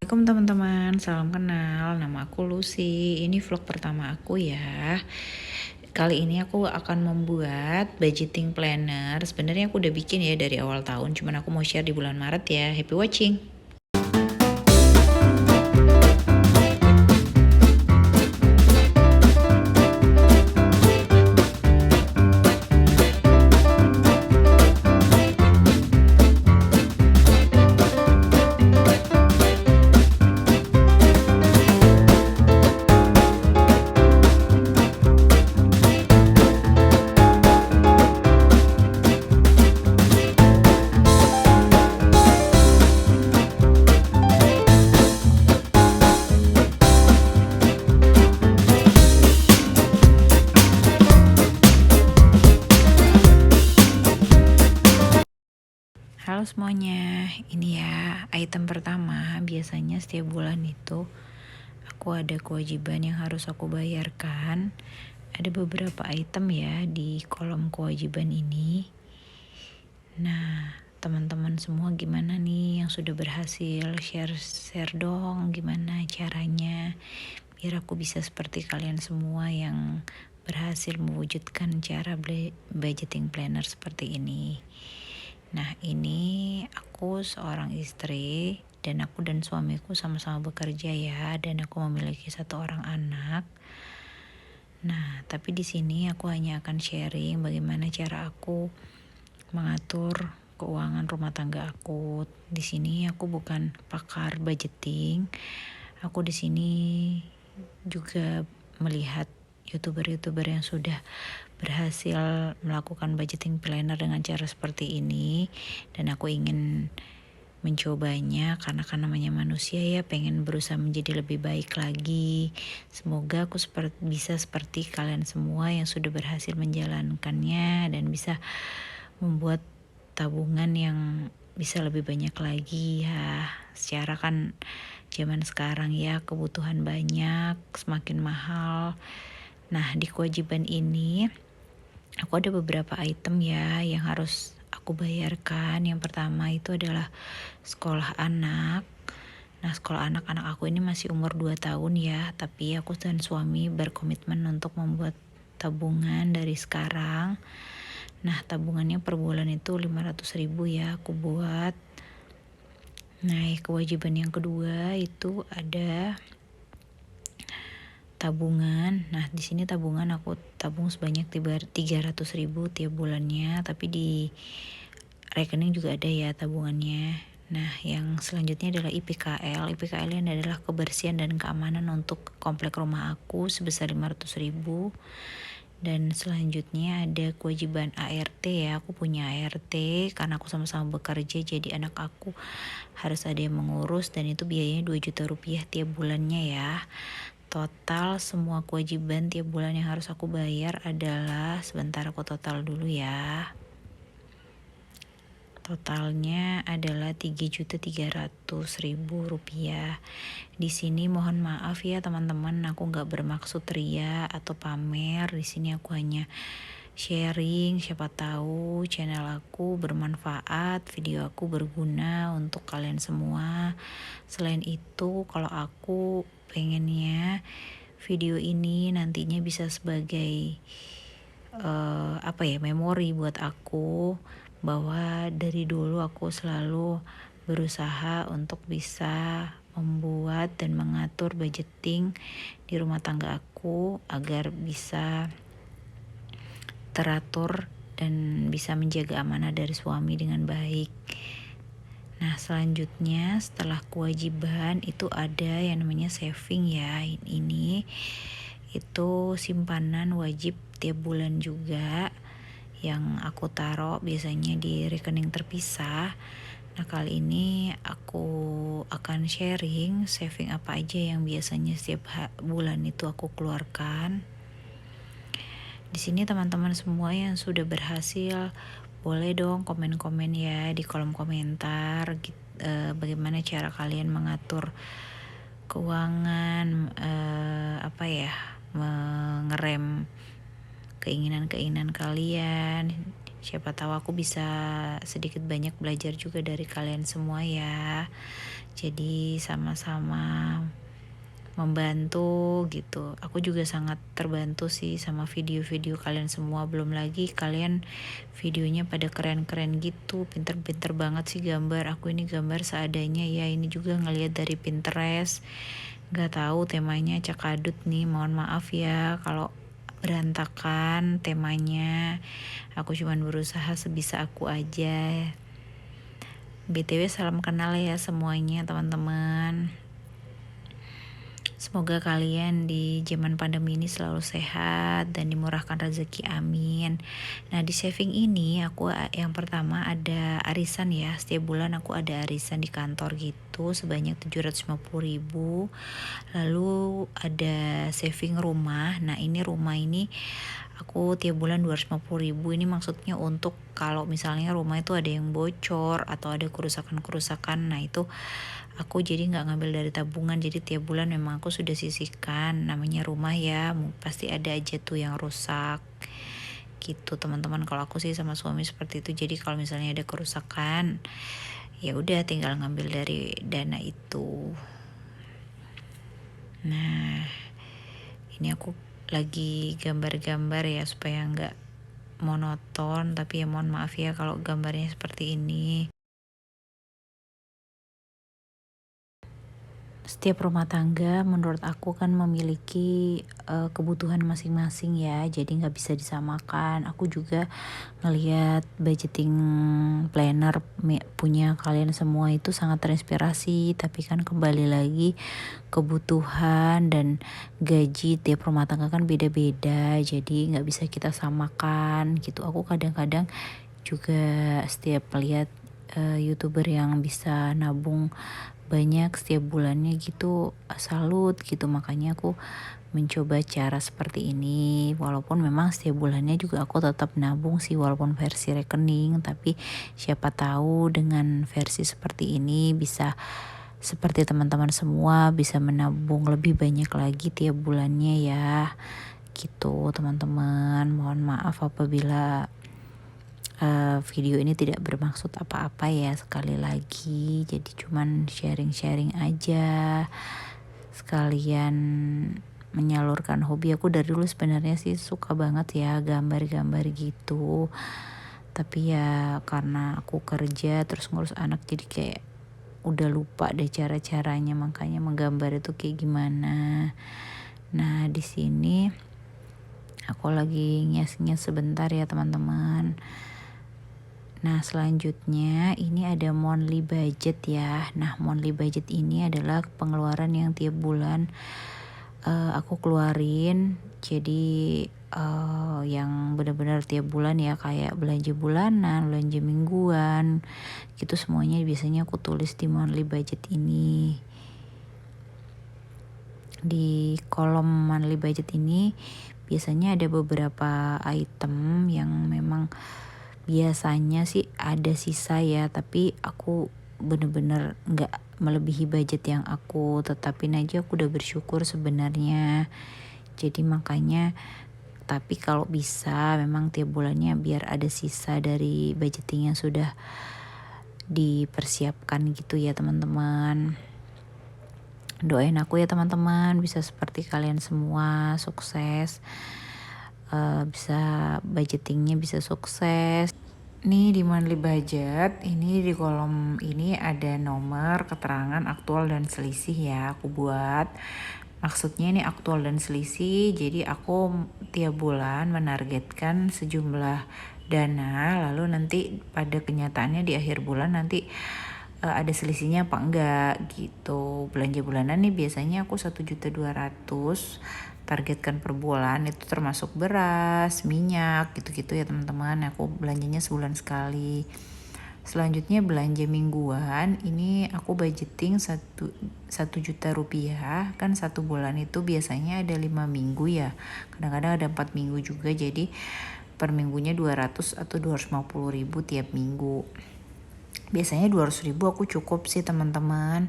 Assalamualaikum teman-teman, salam kenal. Nama aku Lucy. Ini vlog pertama aku ya. Kali ini aku akan membuat budgeting planner. Sebenarnya aku udah bikin ya dari awal tahun, cuman aku mau share di bulan Maret ya. Happy watching. Halo semuanya, ini ya item pertama. Biasanya setiap bulan itu aku ada kewajiban yang harus aku bayarkan. Ada beberapa item ya di kolom kewajiban ini. Nah, teman-teman semua gimana nih yang sudah berhasil? Share dong gimana caranya biar aku bisa seperti kalian semua yang berhasil mewujudkan cara budgeting planner seperti ini. Nah, ini aku seorang istri dan aku dan suamiku sama-sama bekerja ya, dan aku memiliki 1 orang anak. Nah, tapi di sini aku hanya akan sharing bagaimana cara aku mengatur keuangan rumah tangga aku. Di sini aku bukan pakar budgeting. Aku di sini juga melihat YouTuber yang sudah berhasil melakukan budgeting planner dengan cara seperti ini, dan aku ingin mencobanya karena kan namanya manusia ya, pengen berusaha menjadi lebih baik lagi. Semoga aku bisa seperti kalian semua yang sudah berhasil menjalankannya dan bisa membuat tabungan yang bisa lebih banyak lagi ya. Secara kan zaman sekarang ya kebutuhan banyak, semakin mahal. Nah, di kewajiban ini aku ada beberapa item ya yang harus aku bayarkan. Yang pertama itu adalah sekolah anak. Nah, sekolah anak-anak aku ini masih umur 2 tahun ya, tapi aku dan suami berkomitmen untuk membuat tabungan dari sekarang. Nah, tabungannya per bulan itu 500.000 ya aku buat. Nah, kewajiban yang kedua itu ada tabungan. Nah, di sini tabungan aku tabung sebanyak 300.000 tiap bulannya, tapi di rekening juga ada ya tabungannya. Nah, yang selanjutnya adalah IPKL. IPKL ini adalah kebersihan dan keamanan untuk komplek rumah aku sebesar 500.000. Dan selanjutnya ada kewajiban ART ya. Aku punya ART karena aku sama-sama bekerja, jadi anak aku harus ada yang mengurus, dan itu biayanya 2 juta rupiah tiap bulannya ya. Total semua kewajiban tiap bulan yang harus aku bayar adalah, sebentar aku total dulu ya. Totalnya adalah 3.300.000 rupiah. Di sini mohon maaf ya teman-teman, aku nggak bermaksud ria atau pamer. Di sini aku hanya sharing, siapa tahu channel aku bermanfaat, video aku berguna untuk kalian semua. Selain itu, kalau aku pengennya video ini nantinya bisa sebagai memori buat aku, bahwa dari dulu aku selalu berusaha untuk bisa membuat dan mengatur budgeting di rumah tangga aku agar bisa teratur dan bisa menjaga amanah dari suami dengan baik. Nah, selanjutnya setelah kewajiban itu ada yang namanya saving ya. Ini itu simpanan wajib tiap bulan juga yang aku taruh biasanya di rekening terpisah. Nah, kali ini aku akan sharing saving apa aja yang biasanya setiap bulan itu aku keluarkan. Di sini teman-teman semua yang sudah berhasil, boleh dong komen-komen ya di kolom komentar bagaimana cara kalian mengatur keuangan, mengerem keinginan-keinginan kalian Siapa tahu aku bisa sedikit banyak belajar juga dari kalian semua ya. Jadi sama-sama membantu gitu. Aku juga sangat terbantu sih sama video-video kalian semua. Belum lagi kalian videonya pada keren-keren gitu, pinter-pinter banget sih gambar. Aku ini gambar seadanya ya. Ini juga ngeliat dari Pinterest. Gak tahu temanya cakadut nih. Mohon maaf ya kalau berantakan temanya. Aku cuman berusaha sebisa aku aja. BTW salam kenal ya semuanya teman-teman. Semoga kalian di zaman pandemi ini selalu sehat dan dimurahkan rezeki, amin. Nah di saving ini aku yang pertama ada arisan ya. Setiap bulan aku ada arisan di kantor gitu sebanyak 750.000. Lalu ada saving rumah. Nah ini rumah ini aku tiap bulan 250.000. Ini maksudnya untuk kalau misalnya rumah itu ada yang bocor atau ada kerusakan-kerusakan. Nah itu aku jadi nggak ngambil dari tabungan, jadi tiap bulan memang aku sudah sisihkan. Namanya rumah ya, pasti ada aja tuh yang rusak gitu teman-teman. Kalau aku sih sama suami seperti itu, jadi kalau misalnya ada kerusakan ya udah tinggal ngambil dari dana itu. Nah ini aku lagi gambar-gambar ya supaya nggak monoton, tapi ya mohon maaf ya kalau gambarnya seperti ini. Setiap rumah tangga menurut aku kan memiliki kebutuhan masing-masing ya, jadi nggak bisa disamakan. Aku juga ngelihat budgeting planner punya kalian semua itu sangat terinspirasi, tapi kan kembali lagi kebutuhan dan gaji tiap rumah tangga kan beda-beda, jadi nggak bisa kita samakan gitu. Aku kadang-kadang juga setiap melihat YouTuber yang bisa nabung banyak setiap bulannya gitu, salut gitu. Makanya aku mencoba cara seperti ini, walaupun memang setiap bulannya juga aku tetap nabung sih walaupun versi rekening, tapi siapa tahu dengan versi seperti ini bisa seperti teman-teman semua bisa menabung lebih banyak lagi tiap bulannya ya gitu teman-teman. Mohon maaf apabila video ini tidak bermaksud apa-apa ya, sekali lagi jadi cuman sharing-sharing aja sekalian menyalurkan hobi. Aku dari dulu sebenarnya sih suka banget ya gambar-gambar gitu, tapi ya karena aku kerja terus ngurus anak jadi kayak udah lupa deh cara-caranya, makanya menggambar itu kayak gimana. Nah di sini aku lagi ngias-ngias sebentar ya teman-teman. Nah selanjutnya ini ada monthly budget ya. Nah monthly budget ini adalah pengeluaran yang tiap bulan aku keluarin. Jadi yang benar-benar tiap bulan ya, kayak belanja bulanan, belanja mingguan gitu, semuanya biasanya aku tulis di monthly budget ini. Di kolom monthly budget ini biasanya ada beberapa item yang memang biasanya sih ada sisa ya, tapi aku bener-bener nggak melebihi budget yang aku tetapin aja, aku udah bersyukur sebenarnya. Jadi makanya, tapi kalau bisa memang tiap bulannya biar ada sisa dari budgeting yang sudah dipersiapkan gitu ya teman-teman. Doain aku ya teman-teman bisa seperti kalian semua, sukses. Bisa budgetingnya bisa sukses. Nih di monthly budget ini di kolom ini ada nomor keterangan aktual dan selisih ya aku buat. Maksudnya ini aktual dan selisih, jadi aku tiap bulan menargetkan sejumlah dana, lalu nanti pada kenyataannya di akhir bulan nanti ada selisihnya apa enggak gitu. Belanja bulanan nih biasanya aku 1.200.000 targetkan per bulan, itu termasuk beras, minyak gitu-gitu ya teman-teman. Aku belanjanya sebulan sekali. Selanjutnya belanja mingguan, ini aku budgeting 1 juta rupiah, kan satu bulan itu biasanya ada 5 minggu ya, kadang-kadang ada 4 minggu juga, jadi per minggunya 200 atau 250.000 tiap minggu. Biasanya 200.000 aku cukup sih teman-teman.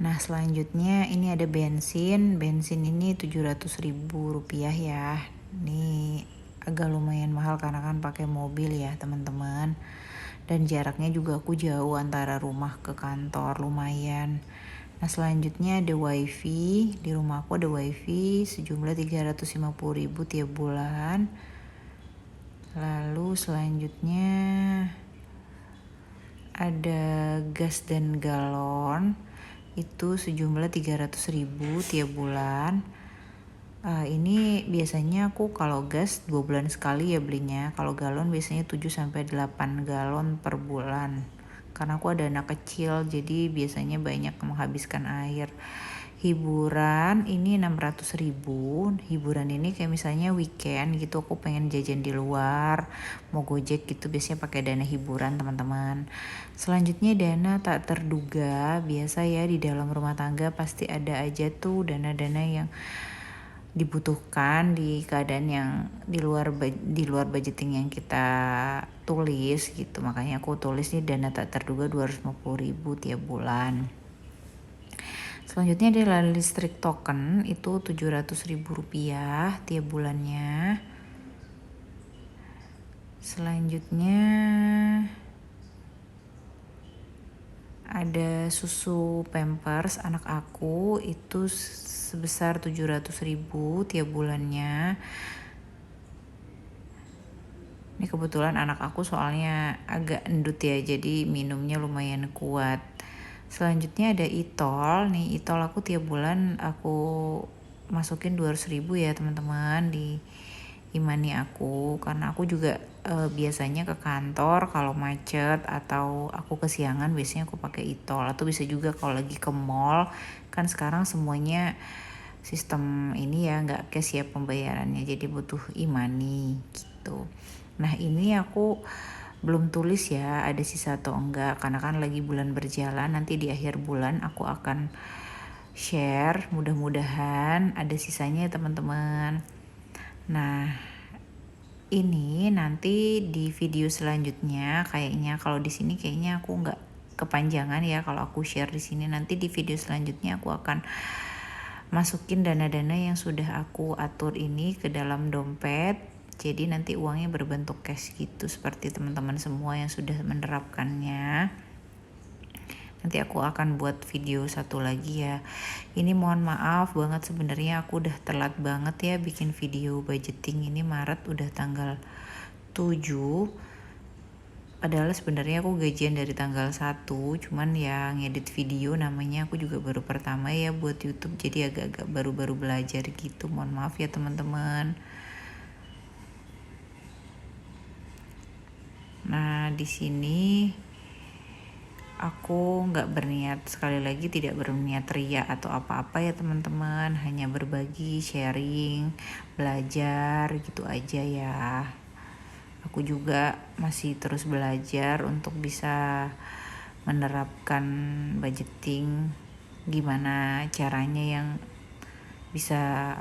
Nah selanjutnya ini ada bensin ini 700.000 rupiah ya. Nih agak lumayan mahal karena kan pakai mobil ya teman-teman. Dan jaraknya juga aku jauh antara rumah ke kantor lumayan. Nah selanjutnya ada wifi, di rumah aku ada wifi sejumlah 350.000 tiap bulan. Lalu selanjutnya ada gas dan galon, itu sejumlah 300.000 tiap bulan. Ini biasanya aku kalau gas 2 bulan sekali ya belinya. Kalau galon biasanya 7-8 galon per bulan. Karena aku ada anak kecil jadi biasanya banyak menghabiskan air. Hiburan ini 600.000. Hiburan ini kayak misalnya weekend gitu aku pengen jajan di luar, mau gojek gitu biasanya pakai dana hiburan teman-teman. Selanjutnya dana tak terduga, biasa ya di dalam rumah tangga pasti ada aja tuh dana-dana yang dibutuhkan di keadaan yang di luar budgeting yang kita tulis gitu. Makanya aku tulis nih dana tak terduga 250.000 tiap bulan. Selanjutnya adalah listrik token, itu 700.000 rupiah tiap bulannya. Selanjutnya ada susu Pampers anak aku, itu sebesar 700.000 tiap bulannya. Ini kebetulan anak aku soalnya agak endut ya, jadi minumnya lumayan kuat. Selanjutnya ada e-tol nih, e-tol aku tiap bulan aku masukin 200.000 ya teman-teman di e-money aku, karena aku juga biasanya ke kantor kalau macet atau aku kesiangan biasanya aku pakai e-tol, atau bisa juga kalau lagi ke mall, kan sekarang semuanya sistem ini ya nggak cash ya pembayarannya, jadi butuh e-money gitu. Nah ini aku belum tulis ya ada sisa atau enggak, karena kan lagi bulan berjalan, nanti di akhir bulan aku akan share, mudah-mudahan ada sisanya ya teman-teman. Nah ini nanti di video selanjutnya kayaknya, kalau di sini kayaknya aku nggak kepanjangan ya kalau aku share di sini. Nanti di video selanjutnya aku akan masukin dana-dana yang sudah aku atur ini ke dalam dompet, jadi nanti uangnya berbentuk cash gitu seperti teman-teman semua yang sudah menerapkannya. Nanti aku akan buat video satu lagi ya. Ini mohon maaf banget, sebenarnya aku udah telat banget ya bikin video budgeting ini. Maret udah tanggal 7, padahal sebenarnya aku gajian dari tanggal 1, cuman ya ngedit video namanya aku juga baru pertama ya buat YouTube, jadi agak-agak baru-baru belajar gitu. Mohon maaf ya teman-teman. Nah di sini aku nggak berniat, sekali lagi tidak berniat ria atau apa-apa ya teman-teman, hanya berbagi, sharing, belajar gitu aja ya. Aku juga masih terus belajar untuk bisa menerapkan budgeting, gimana caranya yang bisa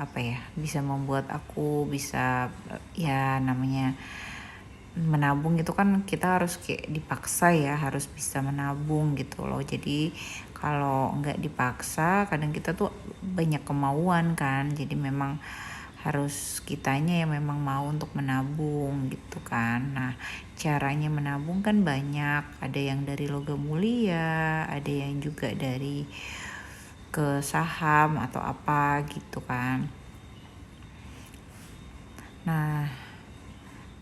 bisa membuat aku bisa ya, namanya menabung itu kan kita harus kayak dipaksa ya, harus bisa menabung gitu loh. Jadi kalau nggak dipaksa kadang kita tuh banyak kemauan kan, jadi memang harus kitanya yang memang mau untuk menabung gitu kan. Nah caranya menabung kan banyak, ada yang dari logam mulia, ada yang juga dari ke saham atau apa gitu kan. Nah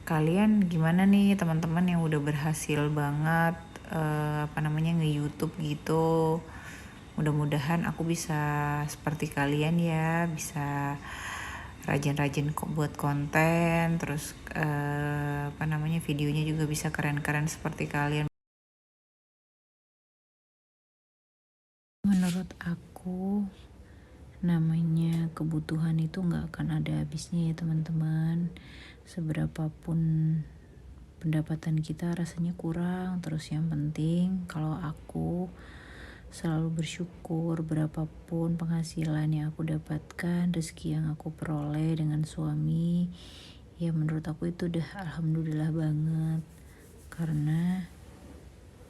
kalian gimana nih teman-teman yang udah berhasil banget nge-YouTube gitu. Mudah-mudahan aku bisa seperti kalian ya, bisa rajin-rajin kok buat konten, terus videonya juga bisa keren-keren seperti kalian. Menurut aku namanya kebutuhan itu nggak akan ada habisnya ya teman-teman. Seberapapun pendapatan kita rasanya kurang, terus yang penting kalau aku selalu bersyukur berapapun penghasilan yang aku dapatkan, rezeki yang aku peroleh dengan suami, ya menurut aku itu udah alhamdulillah banget. Karena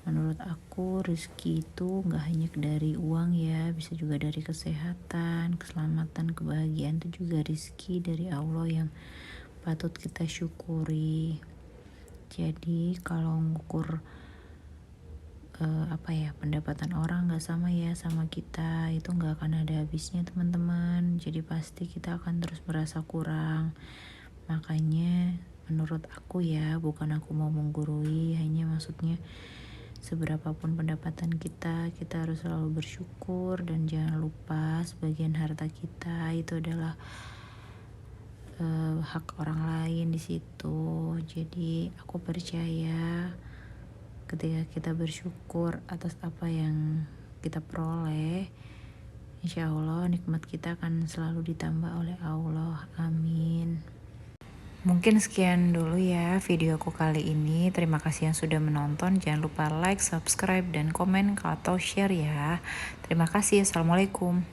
menurut aku rezeki itu gak hanya dari uang ya, bisa juga dari kesehatan, keselamatan, kebahagiaan, itu juga rezeki dari Allah yang patut kita syukuri. Jadi kalau ngukur pendapatan orang nggak sama ya sama kita, itu nggak akan ada habisnya teman-teman. Jadi pasti kita akan terus merasa kurang. Makanya menurut aku ya, bukan aku mau menggurui, hanya maksudnya seberapapun pendapatan kita harus selalu bersyukur. Dan jangan lupa sebagian harta kita itu adalah hak orang lain di situ. Jadi aku percaya ketika kita bersyukur atas apa yang kita peroleh, insya Allah nikmat kita akan selalu ditambah oleh Allah. Amin. Mungkin sekian dulu ya videoku kali ini. Terima kasih yang sudah menonton. Jangan lupa like, subscribe, dan komen atau share ya. Terima kasih. Assalamualaikum.